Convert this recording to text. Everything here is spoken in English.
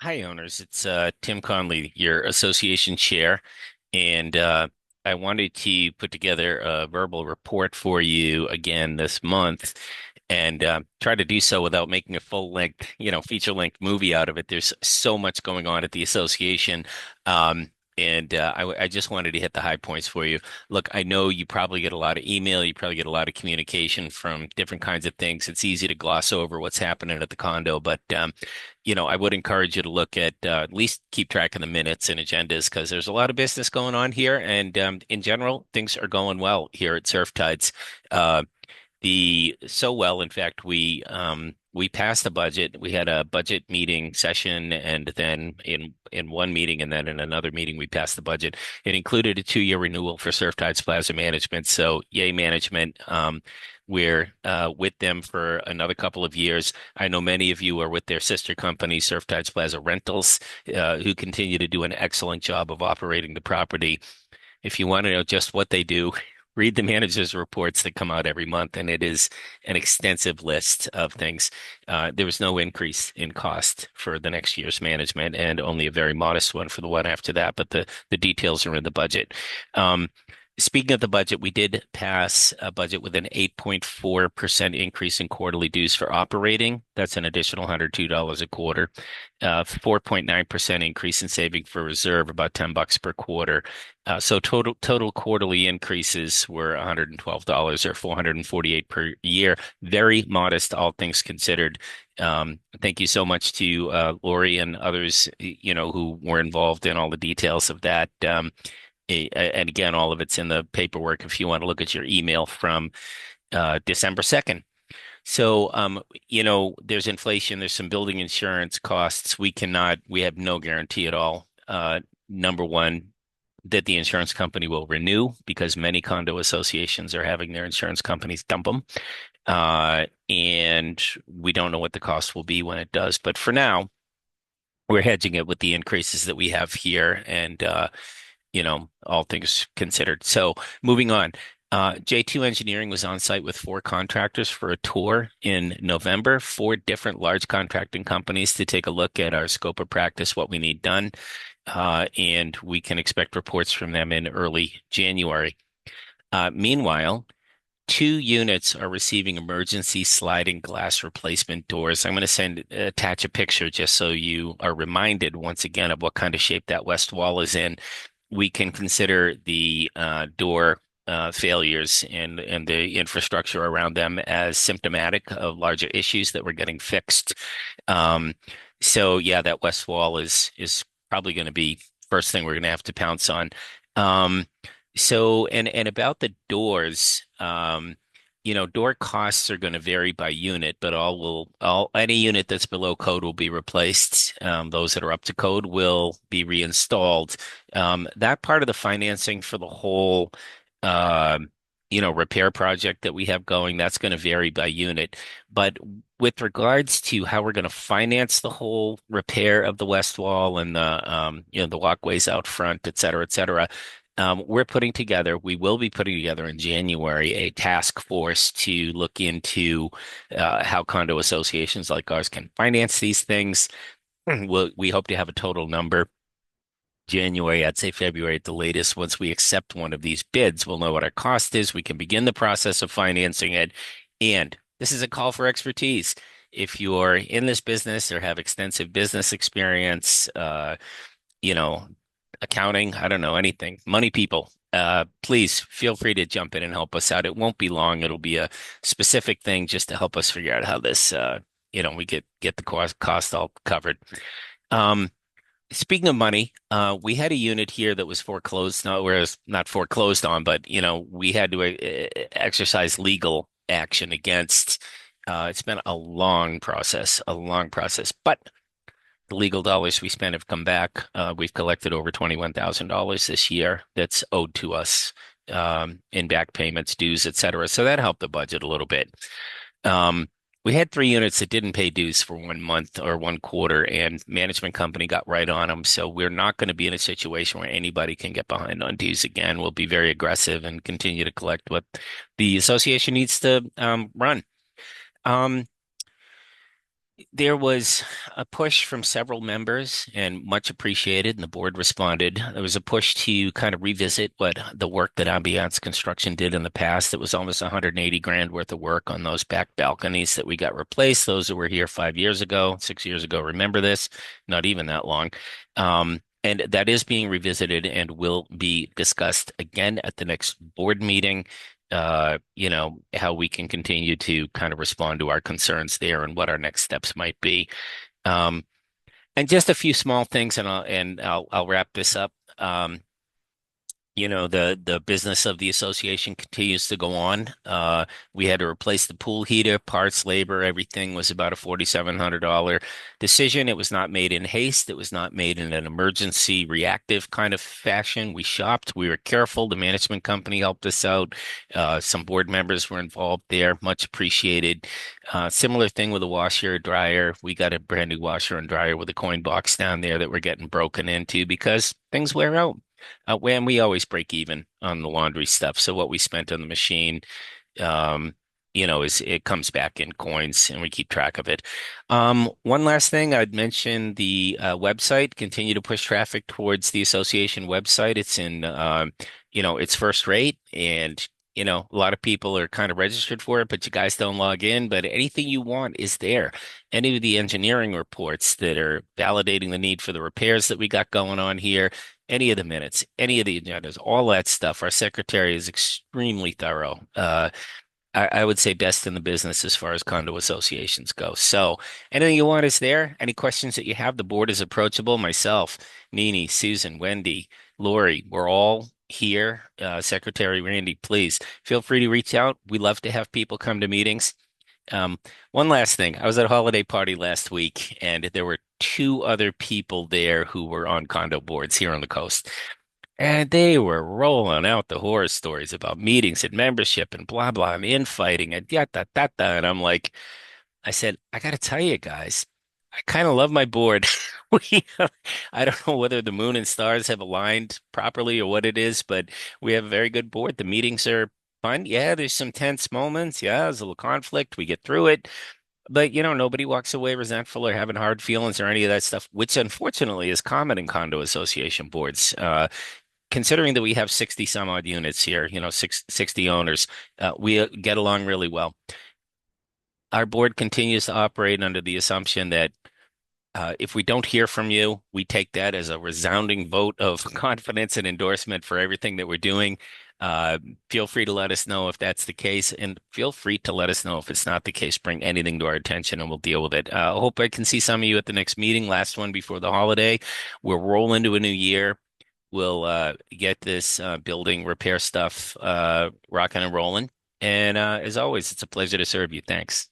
Hi, owners. It's Tim Conley, your association chair, and I wanted to put together a verbal report for you again this month, and try to do so without making a full-length, feature-length movie out of it. There's so much going on at the association, and I just wanted to hit the high points for you. Look, I know you probably get a lot of email, you probably get a lot of communication from different kinds of things. It's easy to gloss over what's happening at the condo, but I would encourage you to look at least keep track of the minutes and agendas because there's a lot of business going on here. And in general, things are going well here at Surf Tides. Uh, in fact, we passed the budget. We had a budget meeting session, and then in one meeting, and then in another meeting, we passed the budget. It included a 2-year renewal for Surf Tides Plaza Management. So, yay, management. We're with them for another couple of years. I know many of you are with their sister company, Surf Tides Plaza Rentals, who continue to do an excellent job of operating the property. If you want to know just what they do, read the manager's reports that come out every month, and it is an extensive list of things. There was no increase in cost for the next year's management, and only a very modest one for the one after that. But the details are in the budget. Speaking of the budget, we did pass a budget with an 8.4% increase in quarterly dues for operating. That's an additional $102 a quarter. 4.9% increase in saving for reserve, about $10 per quarter. So total quarterly increases were $112 or $448 per year. Very modest, all things considered. Thank you so much to Lori and others, who were involved in all the details of that. And again, all of it's in the paperwork if you want to look at your email from December 2nd. So, there's inflation, there's some building insurance costs. We have no guarantee at all. Number one, that the insurance company will renew because many condo associations are having their insurance companies dump them. And we don't know what the cost will be when it does. But for now, we're hedging it with the increases that we have here and, all things considered. So moving on. J2 Engineering was on site with 4 contractors for a tour in November, 4 different large contracting companies to take a look at our scope of practice, what we need done, and we can expect reports from them in early January. Meanwhile, 2 units are receiving emergency sliding glass replacement doors. I'm going to attach a picture just so you are reminded once again of what kind of shape that west wall is in. We can consider the door failures and the infrastructure around them as symptomatic of larger issues that we're getting fixed. So yeah, that west wall is probably going to be first thing we're going to have to pounce on. So and about the doors, door costs are going to vary by unit, but any unit that's below code will be replaced. Those that are up to code will be reinstalled. That part of the financing for the whole, repair project that we have going, that's going to vary by unit. But with regards to how we're going to finance the whole repair of the west wall and the walkways out front, et cetera, we will be putting together in January a task force to look into how condo associations like ours can finance these things. We hope to have a total number January, I'd say February at the latest. Once we accept one of these bids, we'll know what our cost is. We can begin the process of financing it. And this is a call for expertise. If you're in this business or have extensive business experience, accounting, I don't know, anything, money people, please feel free to jump in and help us out. It won't be long. It'll be a specific thing just to help us figure out how this, we get the cost all covered. Speaking of money, we had a unit here that was foreclosed. No, whereas not foreclosed on, but we had to exercise legal action against. It's been a long process, but the legal dollars we spent have come back. We've collected over $21,000 this year that's owed to us in back payments, dues, et cetera. So that helped the budget a little bit. We had 3 units that didn't pay dues for 1 month or 1 quarter, and management company got right on them. So we're not going to be in a situation where anybody can get behind on dues again. We'll be very aggressive and continue to collect what the association needs to run. There was a push from several members and much appreciated, and the board responded. There was a push to kind of revisit what the work that Ambiance Construction did in the past. It was almost 180 grand worth of work on those back balconies that we got replaced. Those that were here 5 years ago, 6 years ago, remember this, not even that long. And that is being revisited and will be discussed again at the next board meeting. How we can continue to kind of respond to our concerns there and what our next steps might be. Um, and just a few small things, and I'll wrap this up. The business of the association continues to go on. We had to replace the pool heater, parts, labor, everything was about a $4,700 decision. It was not made in haste. It was not made in an emergency reactive kind of fashion. We shopped. We were careful. The management company helped us out. Some board members were involved there. Much appreciated. Similar thing with a washer, dryer. We got a brand new washer and dryer with a coin box down there that we're getting broken into because things wear out. When we always break even on the laundry stuff. So what we spent on the machine, um, is it comes back in coins and we keep track of it. One last thing I'd mention the website, continue to push traffic towards the association website. It's it's first rate and a lot of people are kind of registered for it, but you guys don't log in. But anything you want is there. Any of the engineering reports that are validating the need for the repairs that we got going on here, any of the minutes, any of the agendas, all that stuff. Our secretary is extremely thorough. I would say best in the business as far as condo associations go. So anything you want is there. Any questions that you have, the board is approachable. Myself, Nini, Susan, Wendy, Lori, we're all here. Secretary Randy, please feel free to reach out. We love to have people come to meetings. Um, One last thing. I was at a holiday party last week, and there were two other people there who were on condo boards here on the coast. And they were rolling out the horror stories about meetings and membership and blah, blah, and infighting and yada, da, da. And I'm like, I said, I got to tell you guys, I kind of love my board. We, I don't know whether the moon and stars have aligned properly or what it is, but we have a very good board. The meetings are fun. Yeah, there's some tense moments. Yeah, there's a little conflict. We get through it. But nobody walks away resentful or having hard feelings or any of that stuff, which unfortunately is common in condo association boards. Considering that we have 60 some odd units here, 60 owners, we get along really well. Our board continues to operate under the assumption that if we don't hear from you, we take that as a resounding vote of confidence and endorsement for everything that we're doing. Feel free to let us know if that's the case, and feel free to let us know if it's not the case. Bring anything to our attention, and we'll deal with it. I hope I can see some of you at the next meeting, last one before the holiday. We'll roll into a new year. We'll get this building repair stuff rocking and rolling. And as always, it's a pleasure to serve you. Thanks.